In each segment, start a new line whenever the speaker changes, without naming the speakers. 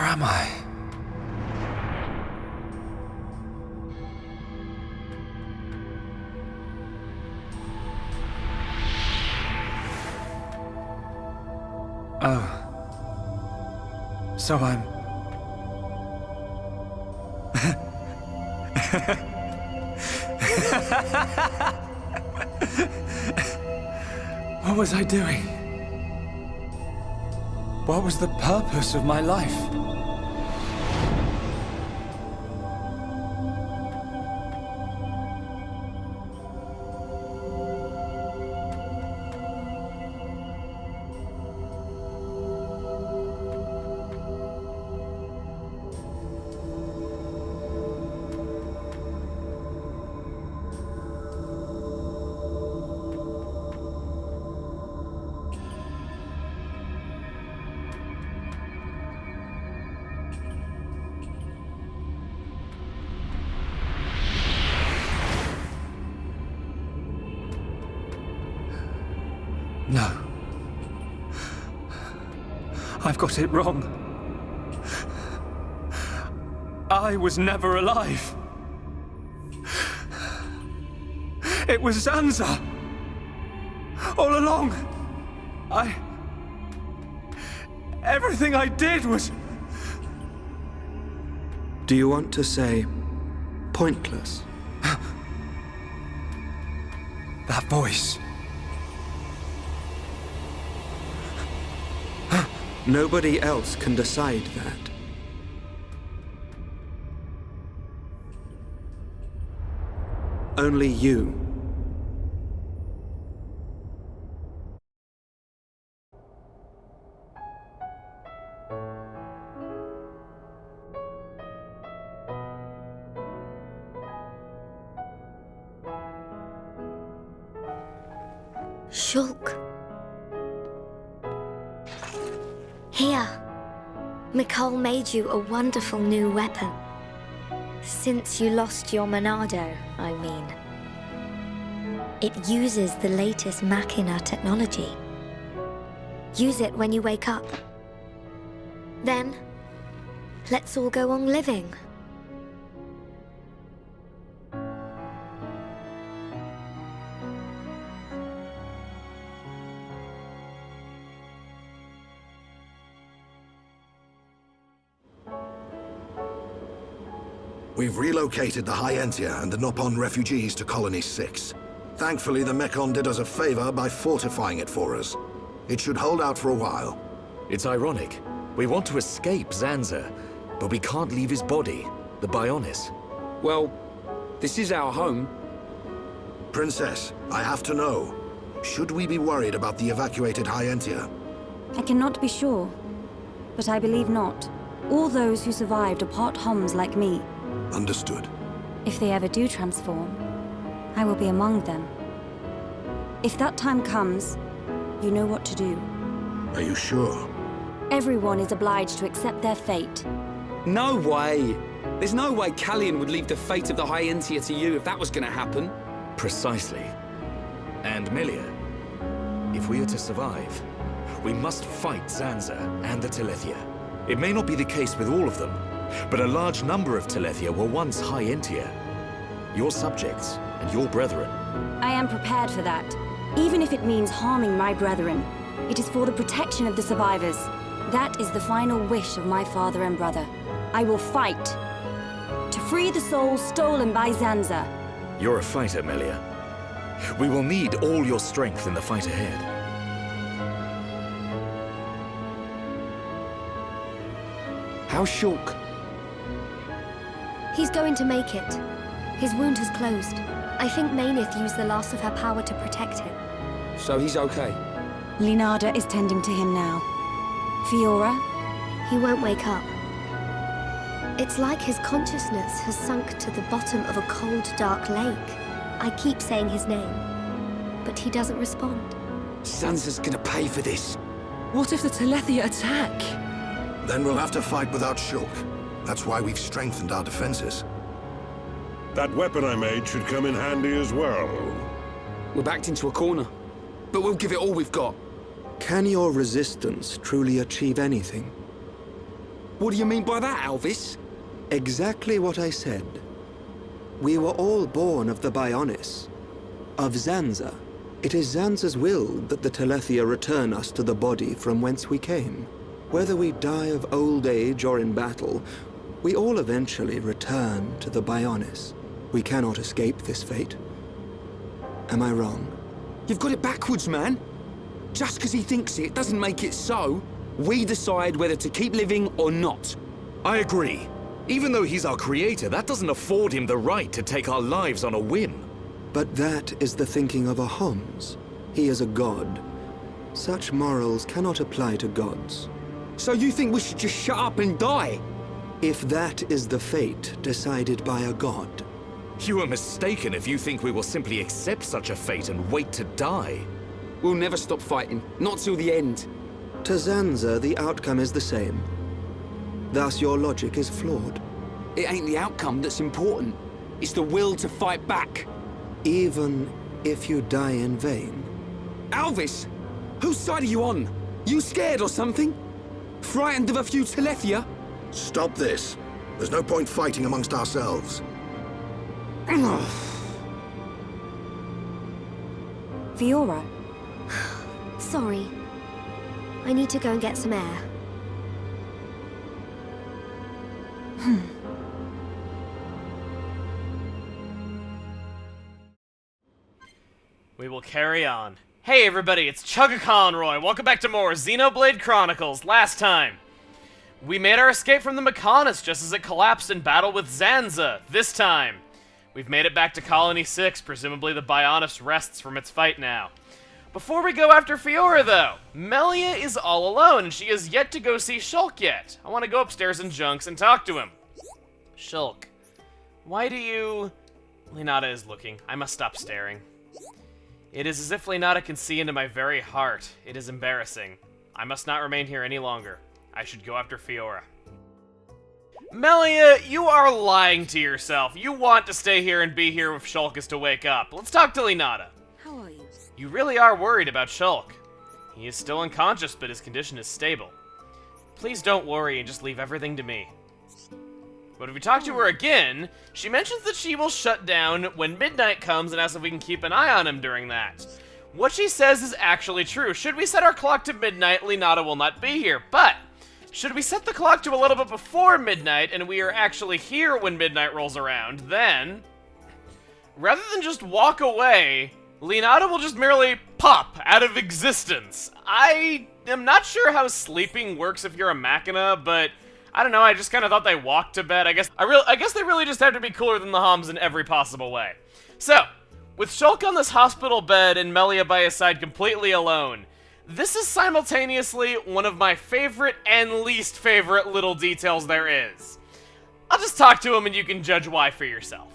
am I? Oh. So I'm... What was I doing? What was the purpose of my life? No. I've got it wrong. I was never alive. It was Zanza. All along. Everything I did was...
Do you want to say pointless?
That voice.
Nobody else can decide that. Only you.
Shulk. Here. Mikol made you a wonderful new weapon. Since you lost your Monado, I mean. It uses the latest Machina technology. Use it when you wake up. Then, let's all go on living.
We've relocated the Hyentia and the Nopon refugees to Colony 6. Thankfully, the Mechon did us a favor by fortifying it for us. It should hold out for a while.
It's ironic. We want to escape Zanza, but we can't leave his body, the Bionis.
Well, this is our home.
Princess, I have to know. Should we be worried about the evacuated Hyentia?
I cannot be sure, but I believe not. All those who survived are part Homs like me.
Understood.
If they ever do transform, I will be among them. If that time comes, you know what to do.
Are you sure?
Everyone is obliged to accept their fate.
No way! There's no way Callian would leave the fate of the Hyentia to you if that was gonna happen.
Precisely. And MELIA, if we are to survive, we must fight Zanza and the Telethia. It may not be the case with all of them, but a large number of Telethia were once Hyentia. Your subjects and your brethren.
I am prepared for that. Even if it means harming my brethren, it is for the protection of the survivors. That is the final wish of my father and brother. I will fight to free the souls stolen by Zanza.
You're a fighter, MELIA. We will need all your strength in the fight ahead.
How's Shulk?
He's going to make it. His wound has closed. I think Mainith used the last of her power to protect him.
So he's okay?
Linada is tending to him now. Fiora?
He won't wake up. It's like his consciousness has sunk to the bottom of a cold, dark lake. I keep saying his name, but he doesn't respond.
Zanza's gonna pay for this.
What if the Telethia attack?
Then we'll have to fight without Shulk. That's why we've strengthened our defenses.
That weapon I made should come in handy as well.
We're backed into a corner, but we'll give it all we've got.
Can your resistance truly achieve anything?
What do you mean by that, Alvis?
Exactly what I said. We were all born of the Bionis, of Zanza. It is Zanza's will that the Telethia return us to the body from whence we came. Whether we die of old age or in battle, we all eventually return to the Bionis. We cannot escape this fate. Am I wrong?
You've got it backwards, man. Just because he thinks it doesn't make it so. We decide whether to keep living or not.
I agree. Even though he's our creator, that doesn't afford him the right to take our lives on a whim.
But that is the thinking of a Homs. He is a god. Such morals cannot apply to gods.
So you think we should just shut up and die?
If that is the fate decided by a god.
You are mistaken if you think we will simply accept such a fate and wait to die.
We'll never stop fighting. Not till the end.
To Zanza, the outcome is the same. Thus, your logic is flawed.
It ain't the outcome that's important. It's the will to fight back.
Even if you die in vain.
Alvis! Whose side are you on? You scared or something? Frightened of a few Telethia?
Stop this. There's no point fighting amongst ourselves.
Fiora,
Sorry. I need to go and get some air.
We will carry on. Hey everybody, it's Chugga Conroy. Welcome back to more Xenoblade Chronicles. Last time, we made our escape from the Mechonis just as it collapsed in battle with Zanza. This time, we've made it back to Colony 6. Presumably the Bionis rests from its fight now. Before we go after Fiora, though, Melia is all alone, and she has yet to go see Shulk yet. I want to go upstairs in Junks and talk to him. Shulk, why do you... Linata is looking. I must stop staring. It is as if Linata can see into my very heart. It is embarrassing. I must not remain here any longer. I should go after Fiora. Melia, you are lying to yourself. You want to stay here and be here if Shulk is to wake up. Let's talk to Linata.
how are you?
You really are worried about Shulk. He is still unconscious, but his condition is stable. Please don't worry and just leave everything to me. But if we talk to her again, she mentions that she will shut down when midnight comes and asks if we can keep an eye on him during that. What she says is actually true. Should we set our clock to midnight, Linata will not be here. But should we set the clock to a little bit before midnight and we are actually here when midnight rolls around, then, rather than just walk away, Linata will just merely pop out of existence. I am not sure how sleeping works if you're a Machina, but I don't know, I just kind of thought they walked to bed. I guess they really just have to be cooler than the Homs in every possible way. So, with Shulk on this hospital bed and Melia by his side completely alone, this is simultaneously one of my favorite and least favorite little details there is. I'll just talk to him and you can judge why for yourself.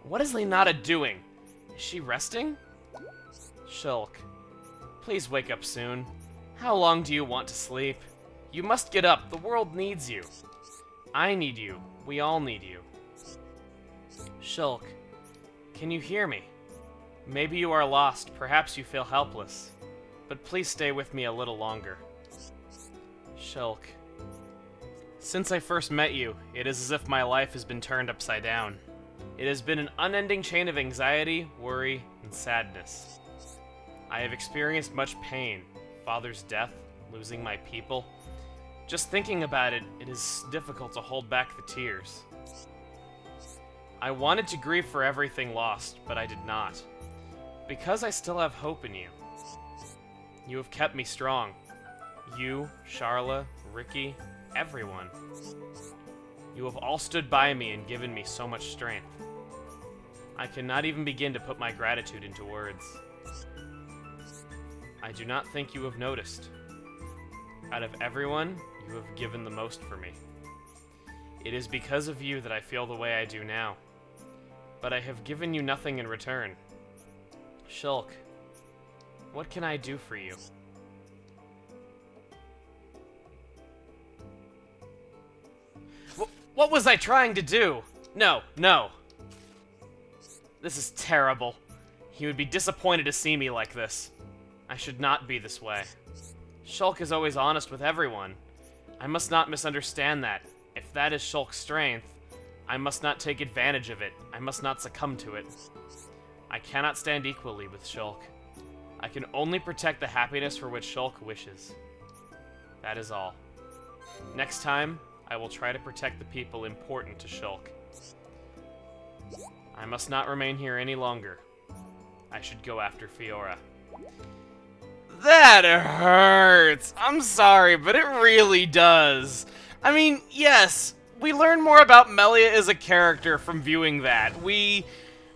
What is Linata doing? Is she resting? Shulk, please wake up soon. How long do you want to sleep? You must get up. The world needs you. I need you. We all need you. Shulk, can you hear me? Maybe you are lost. Perhaps you feel helpless. But please stay with me a little longer. Shulk, since I first met you, it is as if my life has been turned upside down. It has been an unending chain of anxiety, worry, and sadness. I have experienced much pain. Father's death, losing my people. Just thinking about it, it is difficult to hold back the tears. I wanted to grieve for everything lost, but I did not. Because I still have hope in you. You have kept me strong. You, Charla, Ricky, everyone. You have all stood by me and given me so much strength. I cannot even begin to put my gratitude into words. I do not think you have noticed. Out of everyone, you have given the most for me. It is because of you that I feel the way I do now. But I have given you nothing in return. Shulk, what can I do for you? What was I trying to do? No, no. This is terrible. He would be disappointed to see me like this. I should not be this way. Shulk is always honest with everyone. I must not misunderstand that. If that is Shulk's strength, I must not take advantage of it. I must not succumb to it. I cannot stand equally with Shulk. I can only protect the happiness for which Shulk wishes. That is all. Next time, I will try to protect the people important to Shulk. I must not remain here any longer. I should go after Fiora. That hurts! I'm sorry, but it really does. I mean, yes, we learn more about MELIA as a character from viewing that. We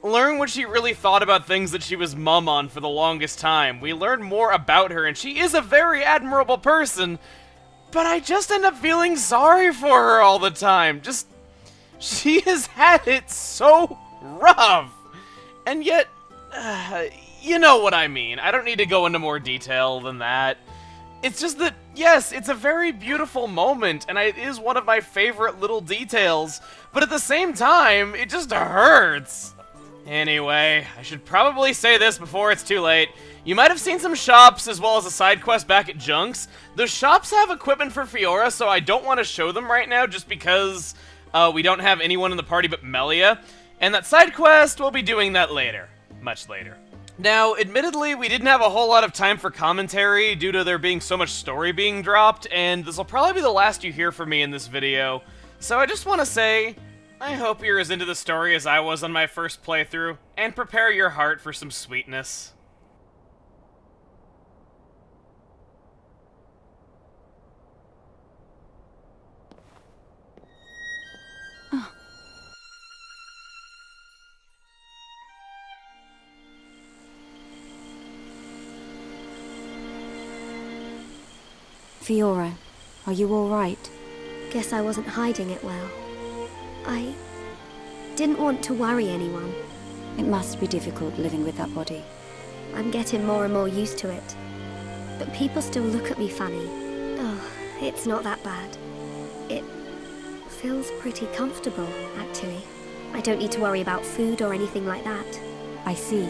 learn what she really thought about things that she was mum on for the longest time. We learn more about her, and she is a very admirable person, but I just end up feeling sorry for her all the time. She has had it so rough. And yet, you know what I mean. I don't need to go into more detail than that. It's just that, yes, it's a very beautiful moment, and it is one of my favorite little details, but at the same time, it just hurts. Anyway, I should probably say this before it's too late. You might have seen some shops as well as a side quest back at Junk's. The shops have equipment for Fiora, so I don't want to show them right now just because we don't have anyone in the party but MELIA. And that side quest, we'll be doing that later. Much later. Now, admittedly, we didn't have a whole lot of time for commentary due to there being so much story being dropped, and this will probably be the last you hear from me in this video. So I just want to say, I hope you're as into the story as I was on my first playthrough, and prepare your heart for some sweetness.
Fiora, are you all right?
Guess I wasn't hiding it well. I didn't want to worry anyone.
It must be difficult living with that body.
I'm getting more and more used to it. But people still look at me funny. Oh, it's not that bad. It feels pretty comfortable, actually. I don't need to worry about food or anything like that.
I see.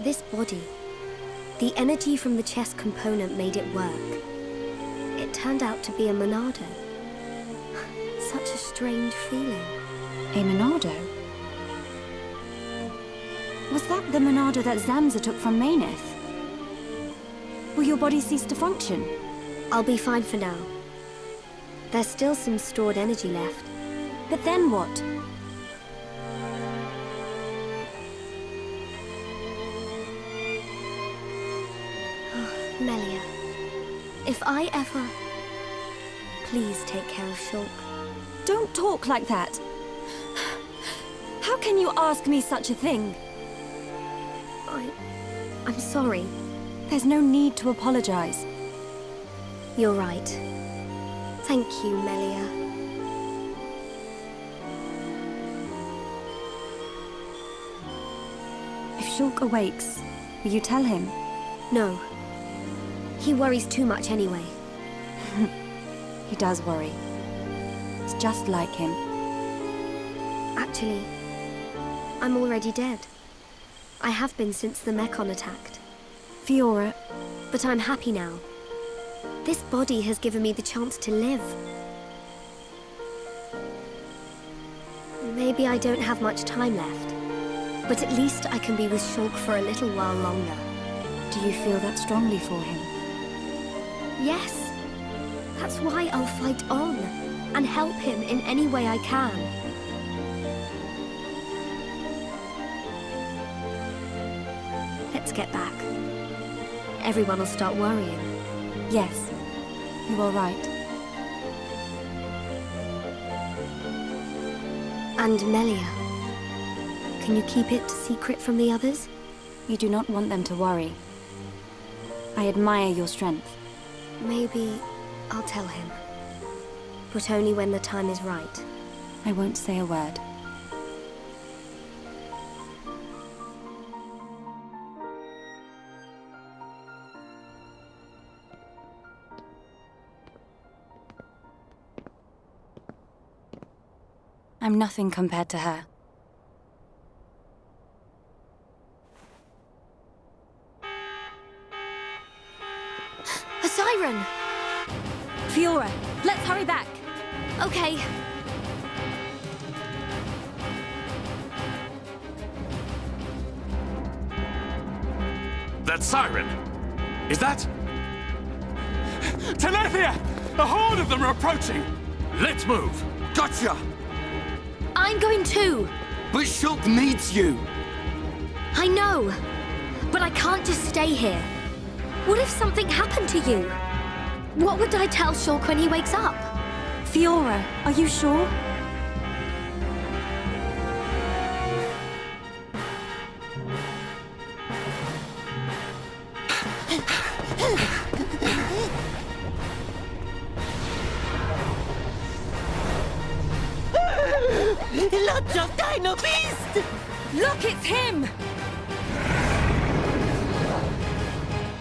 This body, the energy from the chest component made it work. It turned out to be a Monado. Such a strange feeling.
A Monado? Was that the Monado that Zanza took from Maineth? Will your body cease to function?
I'll be fine for now. There's still some stored energy left.
But then what?
MELIA, if I ever... Please take care of Shulk.
Don't talk like that. How can you ask me such a thing?
I'm sorry.
There's no need to apologize.
You're right. Thank you, MELIA.
If Shulk awakes, will you tell him?
No. He worries too much anyway.
He does worry. It's just like him.
Actually, I'm already dead. I have been since the Mechon attacked.
Fiora.
But I'm happy now. This body has given me the chance to live. Maybe I don't have much time left, but at least I can be with Shulk for a little while longer.
Do you feel that strongly for him?
Yes. That's why I'll fight on and help him in any way I can. Let's get back. Everyone will start worrying.
Yes, you are right.
And MELIA, can you keep it secret from the others?
You do not want them to worry. I admire your strength.
Maybe I'll tell him. But only when the time is right.
I won't say a word. I'm nothing compared to her.
A siren! Okay.
That siren! Is that...
Telethia! A horde of them are approaching!
Let's move!
Gotcha!
I'm going too.
But Shulk needs you!
I know. But I can't just stay here. What if something happened to you? What would I tell Shulk when he wakes up?
Fiora, are you sure?
Lots of Dino Beast!
Look, it's him!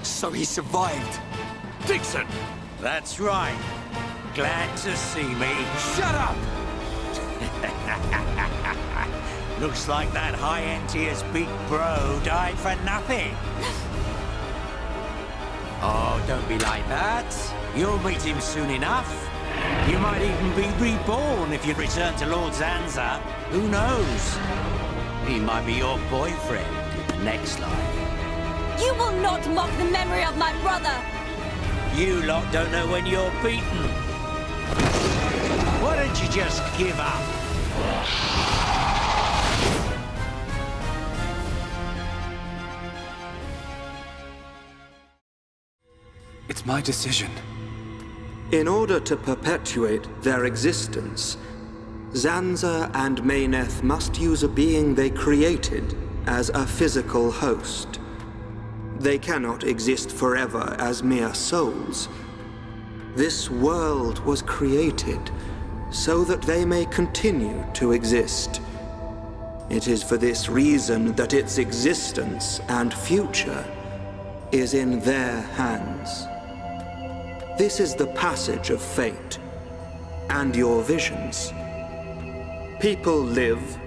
So he survived.
Dixon!
That's right. Glad to see me.
Shut up!
Looks like that high-end tier's big bro died for nothing. Oh, don't be like that. You'll meet him soon enough. You might even be reborn if you return to Lord Zanza. Who knows? He might be your boyfriend in the next life.
You will not mock the memory of my brother!
You lot don't know when you're beaten. Why don't you just give up?
It's my decision.
In order to perpetuate their existence, Zanza and Mayneth must use a being they created as a physical host. They cannot exist forever as mere souls. This world was created so that they may continue to exist. It is for this reason that its existence and future is in their hands. This is the passage of fate, and your visions. People live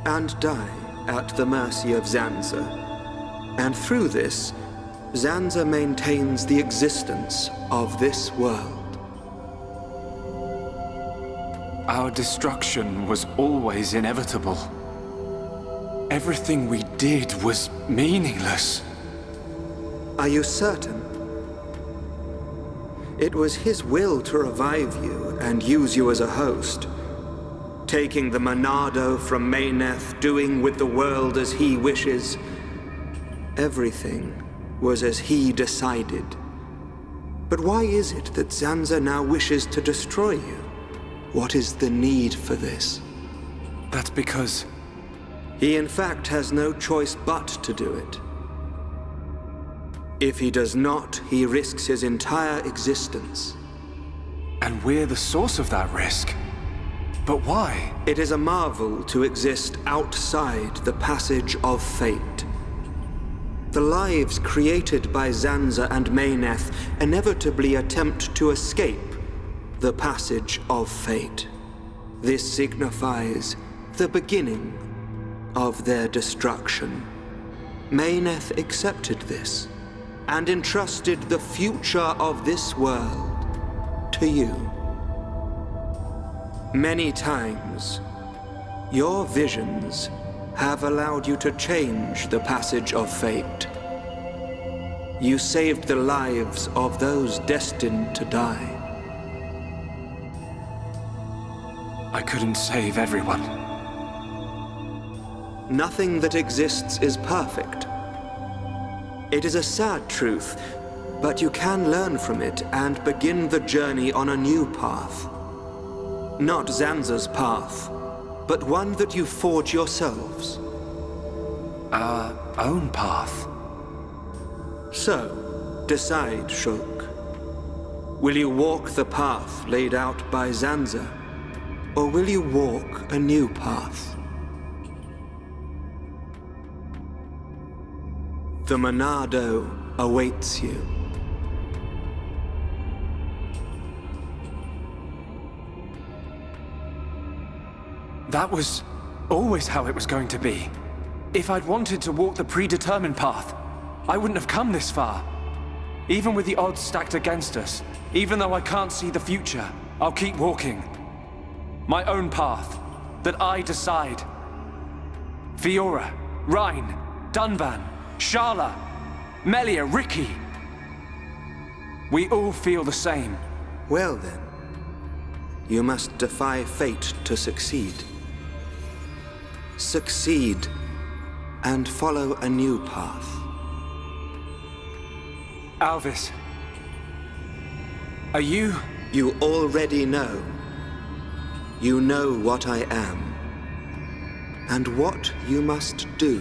and die at the mercy of Zanza, and through this, Zanza maintains the existence of this world.
Our destruction was always inevitable. Everything we did was meaningless.
Are you certain? It was his will to revive you and use you as a host. Taking the Monado from Mayneth, doing with the world as he wishes. Everything was as he decided. But why is it that Zanza now wishes to destroy you? What is the need for this?
That's because...
He in fact has no choice but to do it. If he does not, he risks his entire existence.
And we're the source of that risk. But why?
It is a marvel to exist outside the passage of fate. The lives created by Zanza and Mayneth inevitably attempt to escape the passage of fate. This signifies the beginning of their destruction. Mayneth accepted this and entrusted the future of this world to you. Many times, your visions have allowed you to change the passage of fate. You saved the lives of those destined to die.
I couldn't save everyone.
Nothing that exists is perfect. It is a sad truth, but you can learn from it and begin the journey on a new path. Not Zanza's path, but one that you forge yourselves.
Our own path.
So, decide, Shulk. Will you walk the path laid out by Zanza, or will you walk a new path? The Monado awaits you.
That was always how it was going to be. If I'd wanted to walk the predetermined path, I wouldn't have come this far. Even with the odds stacked against us, even though I can't see the future, I'll keep walking. my own path, that I decide. Fiora, Rhine, Dunban, Sharla, Melia, Ricky. We all feel the same.
Well then, you must defy fate to succeed. Succeed, and follow a new path.
Alvis, are you...
You already know. You know what I am, and what you must do.